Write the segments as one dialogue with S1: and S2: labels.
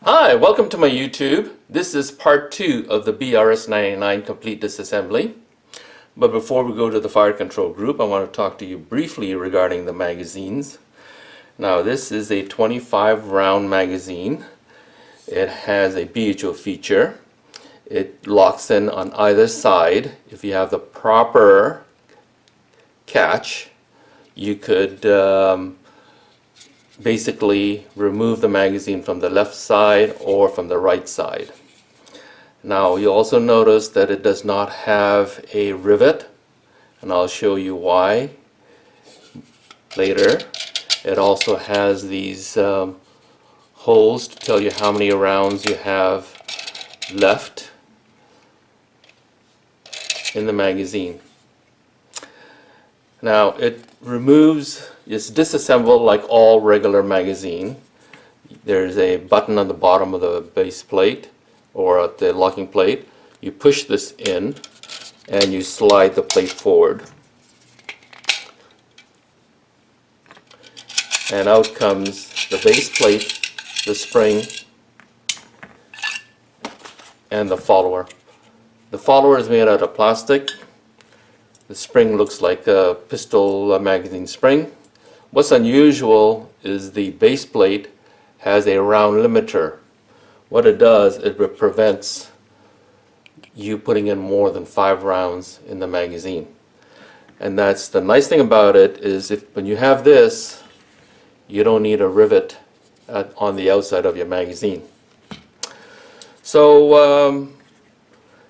S1: Hi, welcome to my YouTube. This is part 2 of the BRS-99 complete disassembly. But before we go to the fire control group, I want to talk to you briefly regarding the magazines. Now this is a 25 round magazine. It has a BHO feature. It locks in on either side. If you have the proper catch, you could basically remove the magazine from the left side or from the right side. Now you also notice that it does not have a rivet, and I'll show you why later. It also has these holes to tell you how many rounds you have left in the magazine. Now it removes, it's disassembled like all regular magazine. There's a button on the bottom of the base plate or at the locking plate. You push this in and you slide the plate forward. And out comes the base plate, the spring, and the follower. The follower is made out of plastic. The spring looks like a pistol magazine spring. What's unusual is the base plate has a round limiter. What it does, it prevents you putting in more than 5 rounds in the magazine. And that's the nice thing about it, is when you have this, you don't need a rivet on the outside of your magazine. So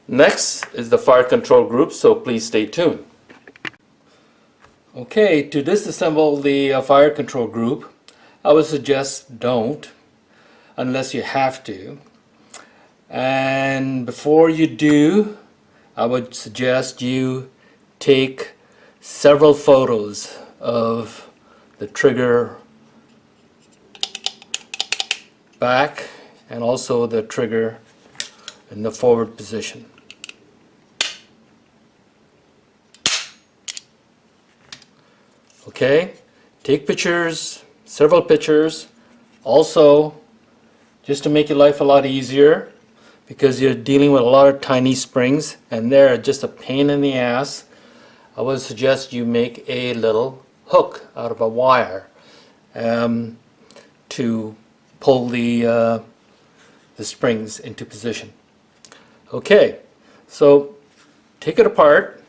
S1: next is the fire control group, so please stay tuned. Okay, to disassemble the fire control group, I would suggest don't, unless you have to. And before you do, I would suggest you take several photos of the trigger back and also the trigger in the forward position. Okay, take pictures, several pictures. Also, just to make your life a lot easier, because you're dealing with a lot of tiny springs and they're just a pain in the ass, I would suggest you make a little hook out of a wire to pull the springs into position. Okay, so take it apart.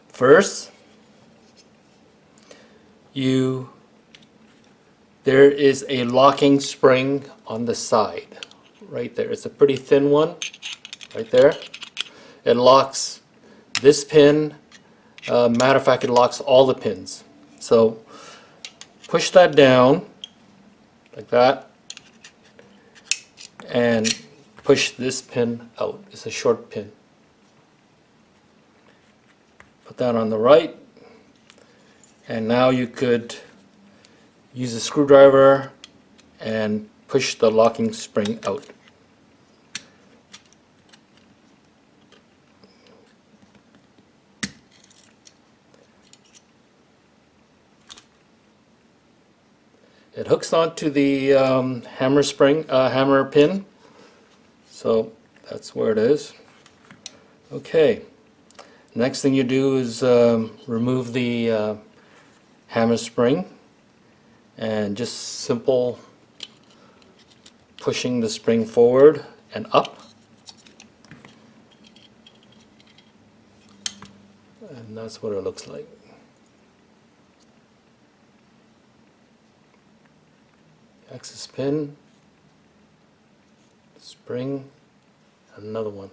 S1: First, there is a locking spring on the side right there. It's a pretty thin one right there. It locks this pin. Matter of fact, it locks all the pins. So push that down like that and push this pin out. It's a short pin. Put that on the right. And now you could use a screwdriver and push the locking spring out. It hooks onto the hammer pin, so that's where it is. Okay, next thing you do is remove the hammer spring, and just simple pushing the spring forward and up, and that's what it looks like. Axis pin, spring, another one.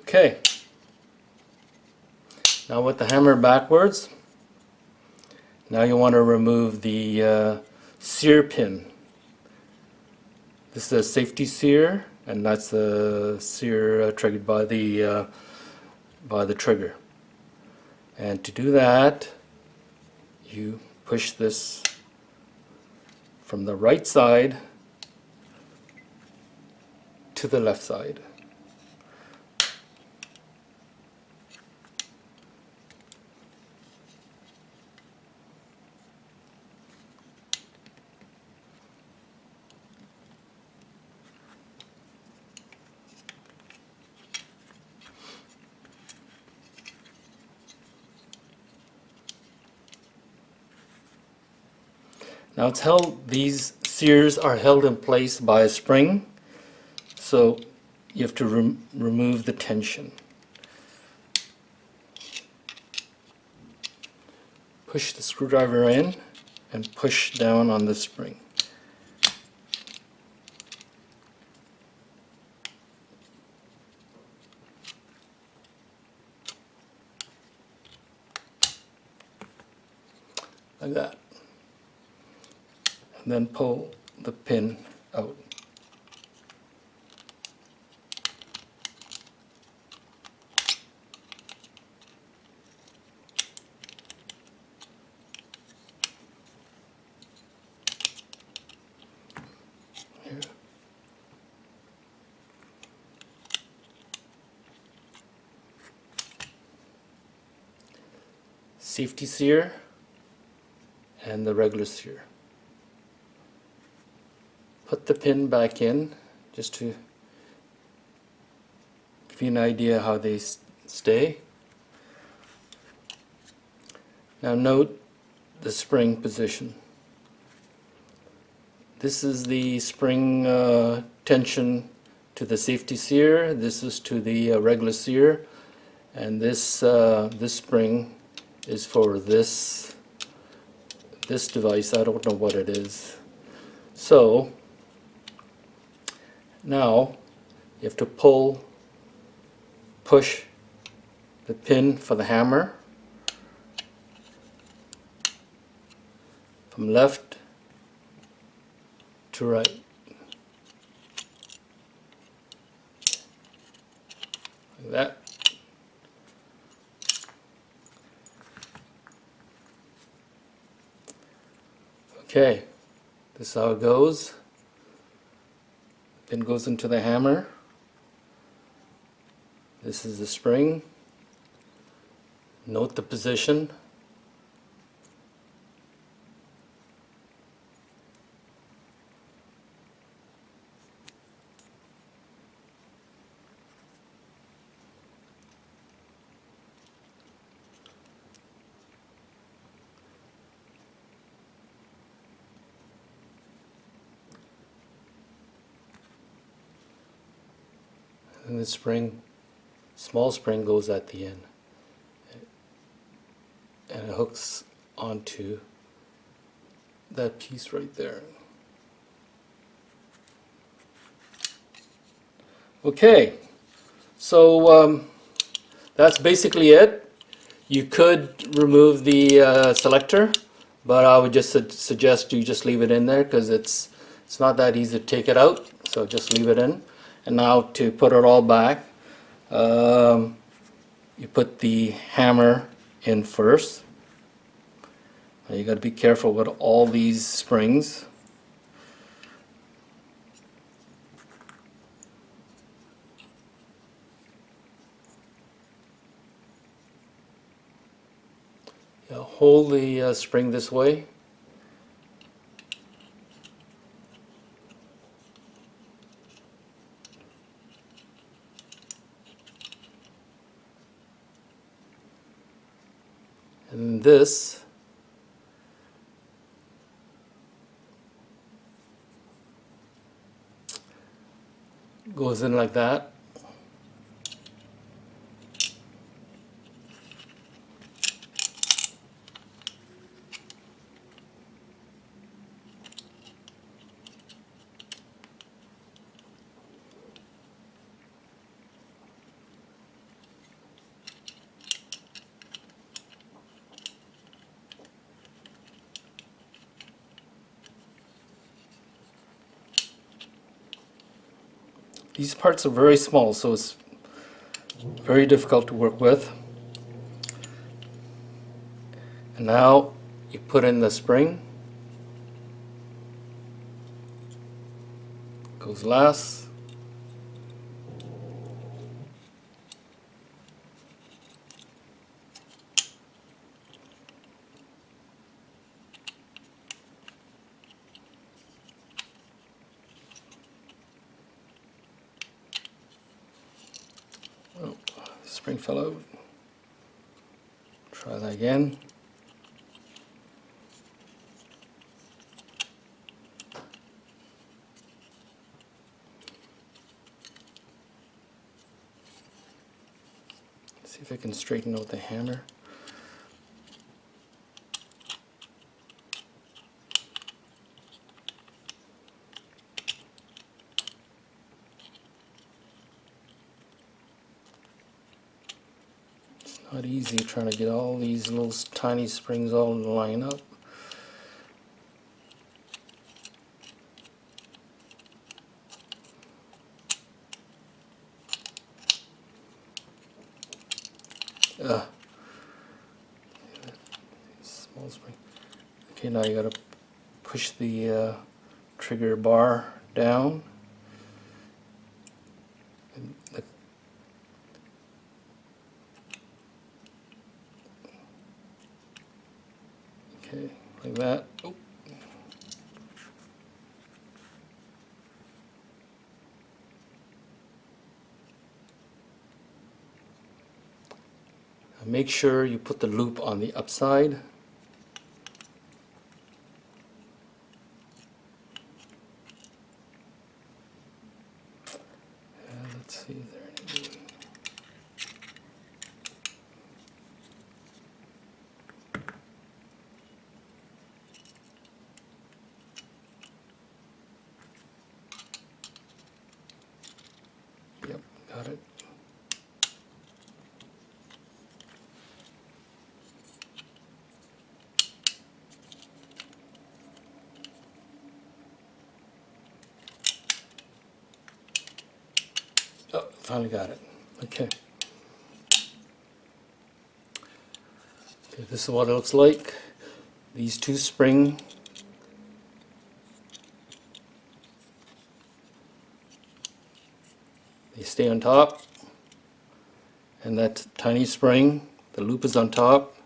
S1: Okay, now with the hammer backwards, now you want to remove the sear pin. This is a safety sear, and that's the sear triggered by the trigger. And to do that, you push this from the right side to the left side. Now it's held, these sears are held in place by a spring, so you have to remove the tension. Push the screwdriver in and push down on the spring. Like that. And then pull the pin out. Here. Safety sear and the regular sear. Put the pin back in just to give you an idea how they stay. Now note the spring position. This is the spring tension to the safety sear. This is to the regular sear, and this this spring is for this device. I don't know what it is. So now you have to push the pin for the hammer from left to right. Like that. Okay, this is how it goes. Pin goes into the hammer. This is the spring. Note the position. And the spring, small spring, goes at the end, and it hooks onto that piece right there. Okay, so that's basically it. You could remove the selector, but I would just suggest you just leave it in there because it's not that easy to take it out, so just leave it in. And now to put it all back, you put the hammer in first. Now you got to be careful with all these springs. Yeah, hold the spring this way. And this goes in like that. These parts are very small, so it's very difficult to work with. And now you put in the spring. Goes last. Oh, spring fell out. Try that again. if I can straighten out the hammer. It's not easy trying to get all these little tiny springs all in line up. Small spring. Okay, now you gotta push the trigger bar down. Okay, like that. Oh. Make sure you put the loop on the upside. Let's see, is there any... Yep, got it. Oh, finally got it. Okay. Okay, this is what it looks like. These two springs, they stay on top, and that tiny spring, the loop is on top.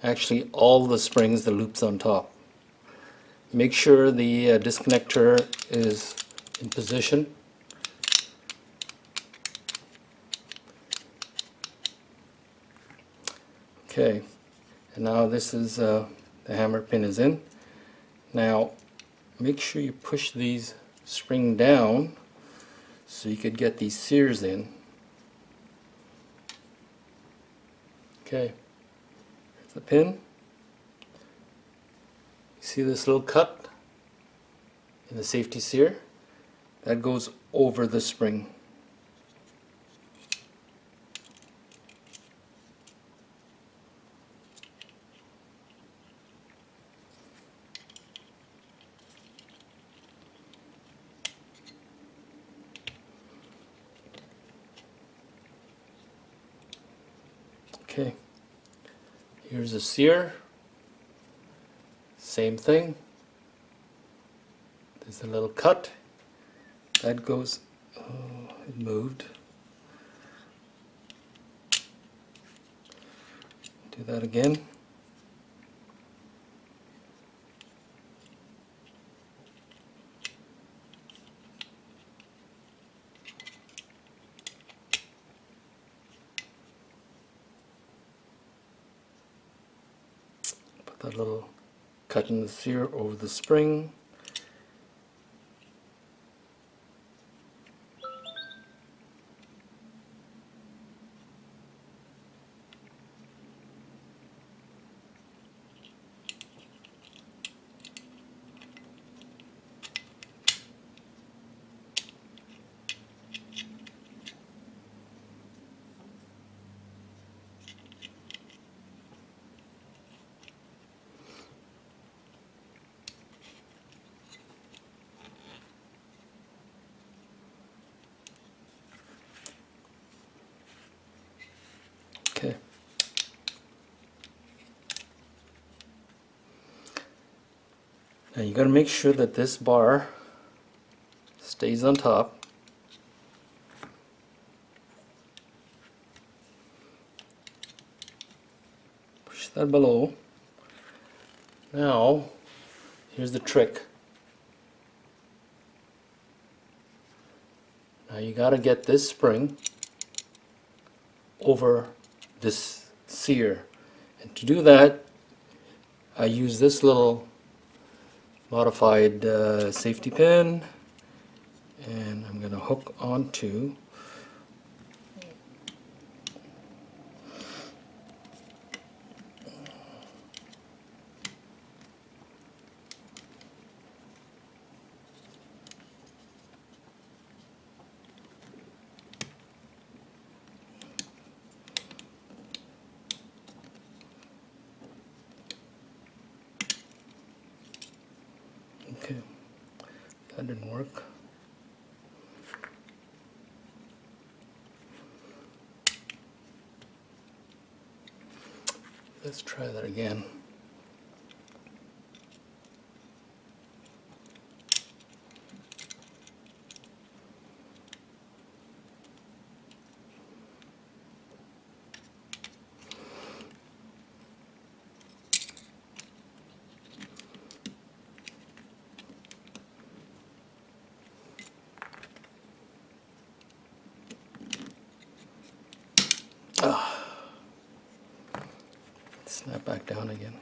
S1: Actually, all the springs, the loop's on top. Make sure the disconnector is in position. Okay, and now this is the hammer pin is in. Now make sure you push these spring down so you could get these sears in. Okay, here's the pin. You see this little cut in the safety sear? That goes over the spring. Okay, here's a sear, same thing. There's a little cut that goes, oh, it moved. Do that again. That little cut in the sear over the spring. Okay. Now you got to make sure that this bar stays on top. Push that below. Now, here's the trick. Now you got to get this spring over this sear, and to do that I use this little modified safety pin, and I'm going to hook onto That didn't work. Let's try that again. Snap back down again.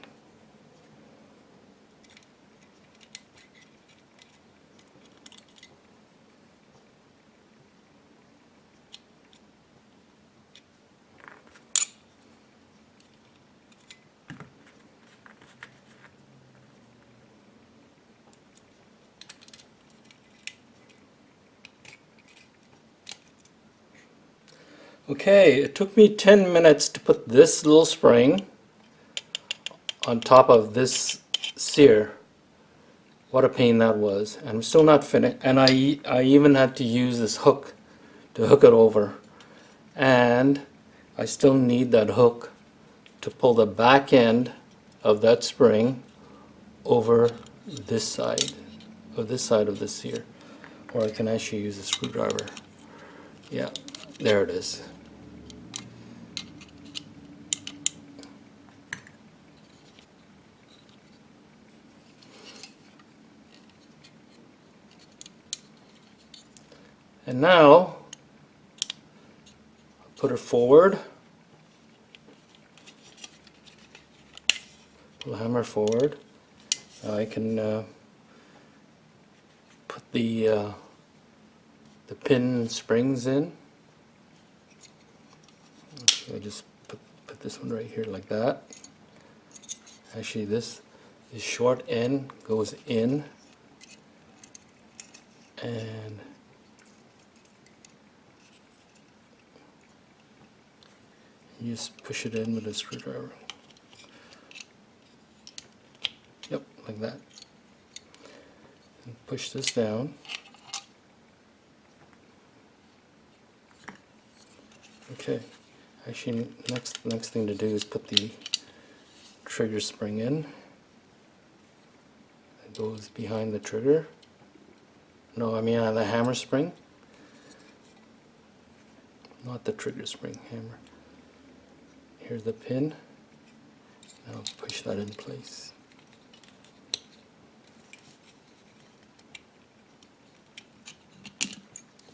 S1: Okay, it took me 10 minutes to put this little spring on top of this sear. What a pain that was. And I'm still not finished. And I even had to use this hook to hook it over. And I still need that hook to pull the back end of that spring over this side of the sear. Or I can actually use a screwdriver. Yeah, there it is. And now, put it forward, pull the hammer forward. Now I can put the pin springs in. Actually, I just put this one right here like that. Actually, this short end goes in, and you just push it in with a screwdriver. Yep, like that. And push this down. Okay. Actually, next thing to do is put the trigger spring in. It goes behind the trigger. No, I mean the hammer spring. Not the trigger spring, hammer. Here's the pin. Now push that in place.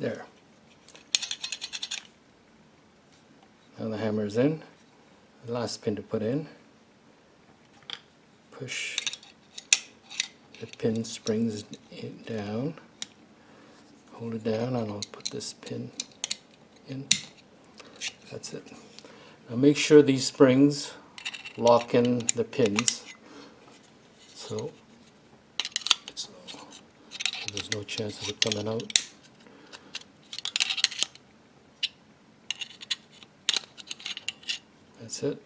S1: There. Now the hammer is in. The last pin to put in. Push the pin springs down. Hold it down, and I'll put this pin in. That's it. Now make sure these springs lock in the pins, so there's no chance of it coming out. That's it.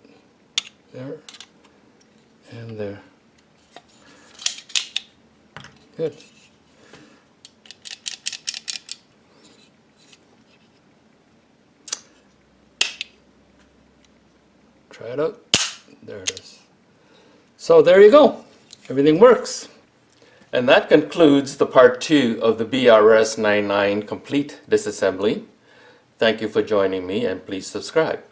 S1: There and there. Good. Try it out. There it is. So there you go. Everything works. And that concludes the part 2 of the BRS-99 complete disassembly. Thank you for joining me, and please subscribe.